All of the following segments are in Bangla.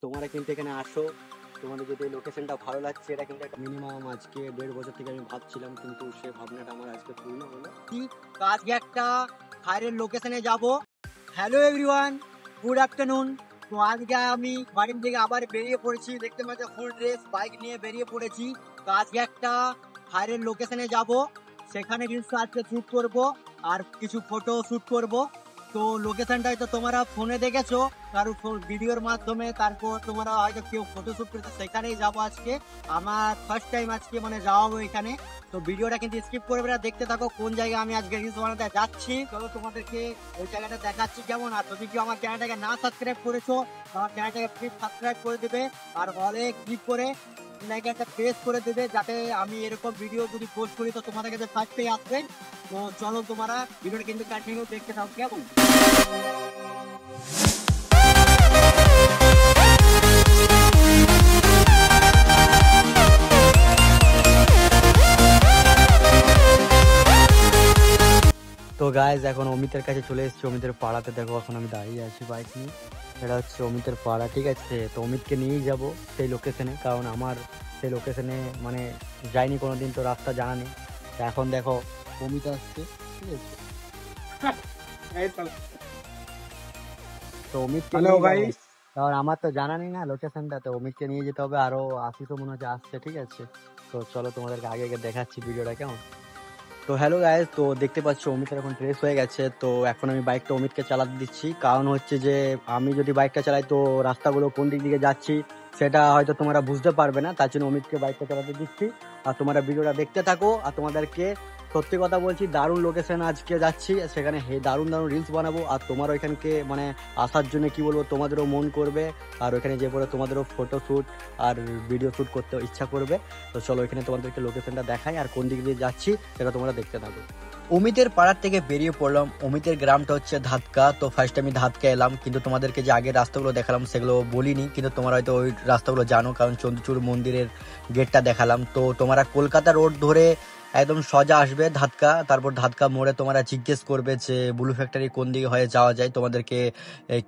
তোমরা কিন্তু এখানে আসো, তোমাদের যদি লোকেশনটা ভালো লাগছে, এটা কিন্তু একটা মিনিমাম আজকে 1.5 বছর থেকে আমি ভাবছিলাম, কিন্তু সে ভাবনাটা আমার আজকে পূর্ণ হলো। আজকে একটা ফায়ারের লোকেশনে যাব। Hello everyone, good afternoon. তো আজকে আমি বাড়ির থেকে আবার বেরিয়ে পড়েছি, দেখতে পাচ্ছ ফুল ড্রেস বাইক নিয়ে বেরিয়ে পড়েছি। তো আজকে একটা ফায়ারের লোকেশনে যাব, সেখানে রিলস আজকে শুট করব আর কিছু ফটো শুট করব। তো লোকেশনটা হয়তো তোমরা ফোনে দেখেছো, কারো ভিডিওর মাধ্যমে, তারপর তোমরা হয়তো কেউ ফটো শুট করেছো, সেখানেই যাবো আজকে। আমার ফার্স্ট টাইম আজকে মানে যাওয়াবো এখানে। তো ভিডিওটা কিন্তু স্কিপ করবে না, দেখতে থাকো কোন জায়গায় আমি আজকে রিলস বানাতে যাচ্ছি। চলো তোমাদেরকে ওই জায়গাটা দেখাচ্ছি কেমন। আর তুমি কি আমার চ্যানেলটাকে না সাবস্ক্রাইব করেছো, আমার চ্যানেলটাকে প্লিজ সাবস্ক্রাইব করে দেবে আর হলে ক্লিক করে লাইক একটা প্রেস করে দেবে, যাতে আমি এরকম ভিডিও যদি পোস্ট করি তো তোমাদের কাছে ফার্স্টেই আসবে। তো চলো তোমরা ভিডিওটা কিন্তু কন্টিনিউ দেখতে থাকো কেমন। তো গাইজ এখন অমিতের কাছে চলে এসেছি, অমিতের পাড়াতে। দেখো এখন আমি দাঁড়িয়ে আছি বাইক নিয়ে, এটা হচ্ছে অমিতের পাড়া, ঠিক আছে। তো অমিতকে নিয়েই যাব সেই লোকেশনে, কারণ আমার সেই লোকেশনে মানে যাইনি কোনোদিন, তো রাস্তা জানা নেই। তো এখন দেখো অমিত আসছে, ঠিক আছে। তো অমিতকে হ্যালো ভাই, কারণ আমার তো জানা নেই না লোকেশনটা, তো অমিতকে নিয়ে যেতে হবে। আরো আশিসও মনে হচ্ছে আসছে, ঠিক আছে। তো চলো তোমাদেরকে আগে আগে দেখাচ্ছি ভিডিওটা কেমন। তো হ্যালো গাইজ, তো দেখতে পাচ্ছ অমিতের এখন ড্রেস হয়ে গেছে। তো এখন আমি বাইকটা অমিতকে চালাতে দিচ্ছি, কারণ হচ্ছে যে আমি যদি বাইকটা চালাই তো রাস্তাগুলো কোন দিক দিকে যাচ্ছি সেটা হয়তো তোমরা বুঝতে পারবে না, তার জন্য অমিতকে বাইকটা চালাতে দিচ্ছি। আর তোমরা ভিডিওটা দেখতে থাকো। আর তোমাদেরকে সত্যি কথা বলছি, দারুণ লোকেশন আজকে যাচ্ছি, সেখানে দারুণ দারুণ রিলস বানাবো। আর তোমার ওইখানকে মানে আসার জন্য কি বলবো, তোমাদেরও মন করবে, আর ওইখানে যে পরে তোমাদেরও ফটো শ্যুট আর ভিডিও শ্যুট করতে ইচ্ছা করবে। তো চলো এখানে তোমাদেরকে লোকেশনটা দেখাই আর কোন দিক দিয়ে যাচ্ছি সেটা তোমরা দেখতে থাকো। অমিতের পাড়ার থেকে বেরিয়ে পড়লাম। অমিতের গ্রামটা হচ্ছে ধাতকা। তো ফার্স্ট আমি ধাতকা এলাম, কিন্তু তোমাদেরকে যে আগের রাস্তাগুলো দেখালাম সেগুলো বলিনি, কিন্তু তোমরা হয়তো ওই রাস্তাগুলো জানো, কারণ চন্দ্রচূড় মন্দিরের গেটটা দেখালাম। তো তোমরা কলকাতা রোড ধরে একদম সোজা আসবে ধাতকা, তারপর ধাতকা মোড়ে তোমরা জিজ্ঞেস করবে যে ব্লু ফ্যাক্টরি কোন দিকে হয়ে যাওয়া যায়, তোমাদেরকে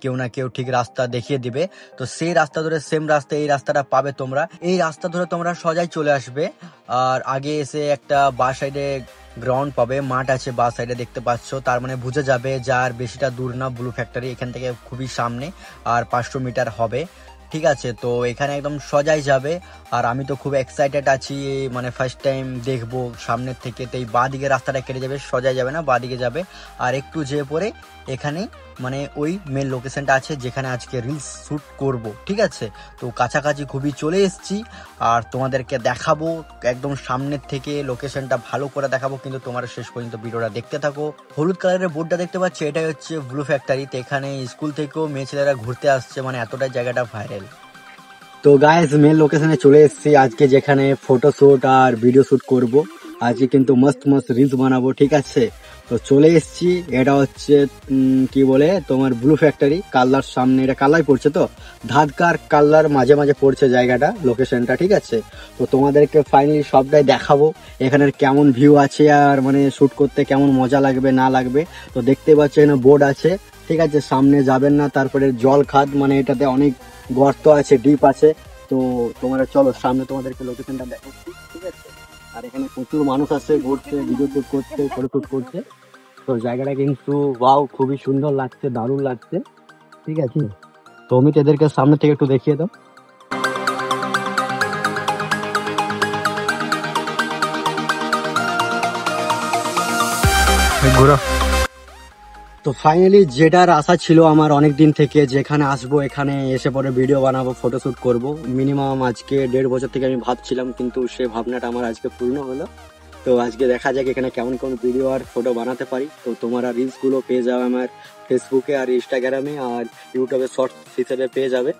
কেউ না কেউ ঠিক রাস্তা দেখিয়ে দিবে। তো সেই রাস্তা ধরে সেম রাস্তা, এই রাস্তাটা পাবে তোমরা, এই রাস্তা ধরে তোমরা সোজাই চলে আসবে। আর আগে এসে একটা বা সাইডে গ্রাউন্ড পাবে, মাঠ আছে বা সাইডে দেখতে পাচ্ছ, তার মানে বুঝে যাবে যে আর বেশিটা দূর না ব্লু ফ্যাক্টরি, এখান থেকে খুবই সামনে, আর 500 মিটার হবে, ঠিক আছে। তো এখানে একদম সোজাই যাবে। আর আমি তো খুব এক্সাইটেড আছি, মানে ফার্স্ট টাইম দেখবো সামনের থেকে। তো এই বাঁ দিকে রাস্তাটা কেটে যাবে, সোজাই যাবে না, বাঁ দিকে যাবে। আর একটু যেয়ে পরে এখানে মানে ওই মেন লোকেশনটা আছে যেখানে আজকে রিলস শ্যুট করব, ঠিক আছে। তো কাছাকাছি খুবই চলে এসেছি, আর তোমাদেরকে দেখাবো একদম সামনের থেকে লোকেশনটা ভালো করে দেখাবো, কিন্তু তোমরা শেষ পর্যন্ত ভিডিওটা দেখতে থাকো। হলুদ কালারের বোর্ডটা দেখতে পাচ্ছি, এটাই হচ্ছে ব্লু ফ্যাক্টরি। তো এখানে স্কুল থেকেও মেয়ে ছেলেরা ঘুরতে আসছে, মানে এতটাই জায়গাটা ভাইরাল। তো গাইস মেন লোকেশনে চলে এসেছি আজকে, যেখানে ফটো শুট আর ভিডিও শুট করব। আজকে কিন্তু মস্ত মস্ত রিলস বানাবো, ঠিক আছে। তো চলে এসেছি, এটা হচ্ছে কি বলে তোমার ব্লু ফ্যাক্টরি, কাল্লার সামনে, এটা কাল্লাই পড়ছে, তো ধাতকার কাল্লার মাঝে মাঝে পড়ছে জায়গাটা, লোকেশনটা, ঠিক আছে। তো তোমাদেরকে ফাইনালি সবটাই দেখাবো, এখানের কেমন ভিউ আছে আর মানে শুট করতে কেমন মজা লাগবে না লাগবে। তো দেখতে পাচ্ছ এখানে বোর্ড আছে, ঠিক আছে, সামনে যাবেন না। তারপরে জল খাদ, মানে এটাতে অনেক গর্ত আছে, ডিপ আছে। তো তোমরা চলো সামনে তোমাদেরকে লোকেশনটা দেখাচ্ছি, ঠিক আছে। আর এখানে প্রচুর মানুষ আছে ঘুরতে, ভিডিও শুট করতে, ফটো শুট করতে। তো জায়গাটা কিন্তু ওয়াও, খুবই সুন্দর লাগছে, দারুণ লাগছে, ঠিক আছে। তো অমিত এদেরকে সামনে থেকে একটু দেখিয়ে দাও। ঘোরা। তো ফাইনালি যেটার আশা ছিল আমার অনেক দিন থেকে, যেখানে আসবো এখানে এসে পরে ভিডিও বানাবো, ফটোশুট করব, মিনিমাম আজকে 1.5 বছর থেকে আমি ভাবছিলাম, কিন্তু সে ভাবনাটা আমার আজকে পূর্ণ হলো। তো আজকে দেখা যাক এখানে কেমন কোন ভিডিও আর ফটো বানাতে পারি। তো তোমরা রিলস গুলো পেয়ে যাবে আমার ফেসবুকে আর ইনস্টাগ্রামে, আর ইউটিউবে শর্টস হিসেবে পেয়ে যাবে।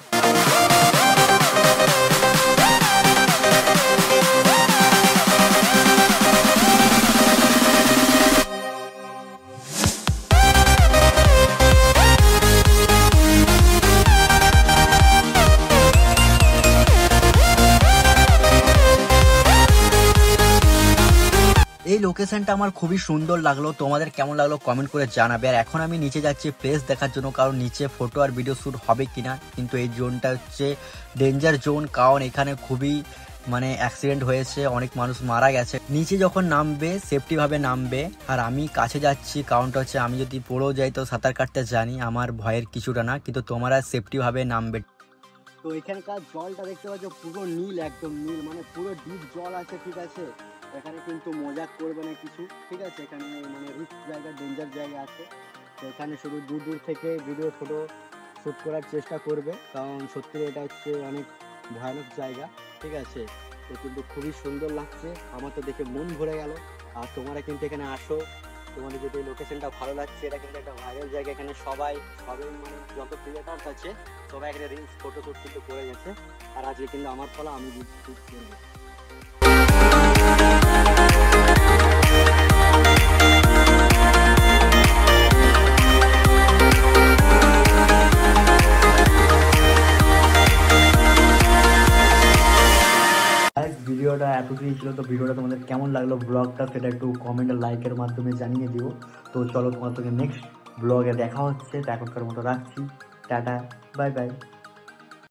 এই লোকেশনটা আমার খুবই সুন্দর লাগলো, তোমাদের কেমন লাগলো কমেন্ট করে জানাবে। আর এখন আমি নিচে যাচ্ছি প্লেস দেখার জন্য, কারণ নিচে ফটো আর ভিডিও শ্যুট হবে কিনা। কিন্তু এই জোনটা হচ্ছে ডেঞ্জার জোন, কারণ এখানে খুবই মানে অ্যাক্সিডেন্ট হয়েছে, অনেক মানুষ মারা গেছে। নিচে যখন নামবে সেফটি ভাবে নামবে। আর আমি কাছে যাচ্ছি, কারণটা হচ্ছে আমি যদি পড়েও যাই তো সাঁতার কাটতে জানি, আমার ভয়ের কিছুটা না, কিন্তু তোমরা সেফটি ভাবে নামবে। তো এখানকার জলটা দেখতে পাচ্ছ পুরো নীল, একদম নীল, মানে পুরো ডিপ জল আছে, ঠিক আছে। এখানে কিন্তু মজা করবে না কিছু, ঠিক আছে। এখানে মানে রিস্ক জায়গা, ডেঞ্জার জায়গা আছে। তো এখানে শুধু দূর দূর থেকে ভিডিও ফটো শ্যুট করার চেষ্টা করবে, কারণ সত্যি এটা হচ্ছে অনেক ভয়ানক জায়গা, ঠিক আছে। তো কিন্তু খুবই সুন্দর লাগছে, আমার তো দেখে মন ভরে গেল। আর তোমরা কিন্তু এখানে আসো, তোমাদের যদি লোকেশনটা ভালো লাগছে, এটা কিন্তু একটা ভাইরাল জায়গা। এখানে সবাই সবাই মানে যত ক্রিয়েটার্স আছে সবাই এখানে রিলস ফটো শ্যুট কিন্তু করে গেছে। আর আজকে কিন্তু আমার ফলা আমি শ্যুট করবো। ভিডিওটা এতটুকুই ছিল। তো ভিডিওটা তোমাদের কেমন লাগলো, ব্লগটা, সেটা একটু কমেন্ট আর লাইকের মাধ্যমে জানিয়ে দিও। তো চলো তোমার সঙ্গে নেক্সট ব্লগে দেখা হচ্ছে। তো এখনকার মতো রাখছি, টাটা, বাই বাই।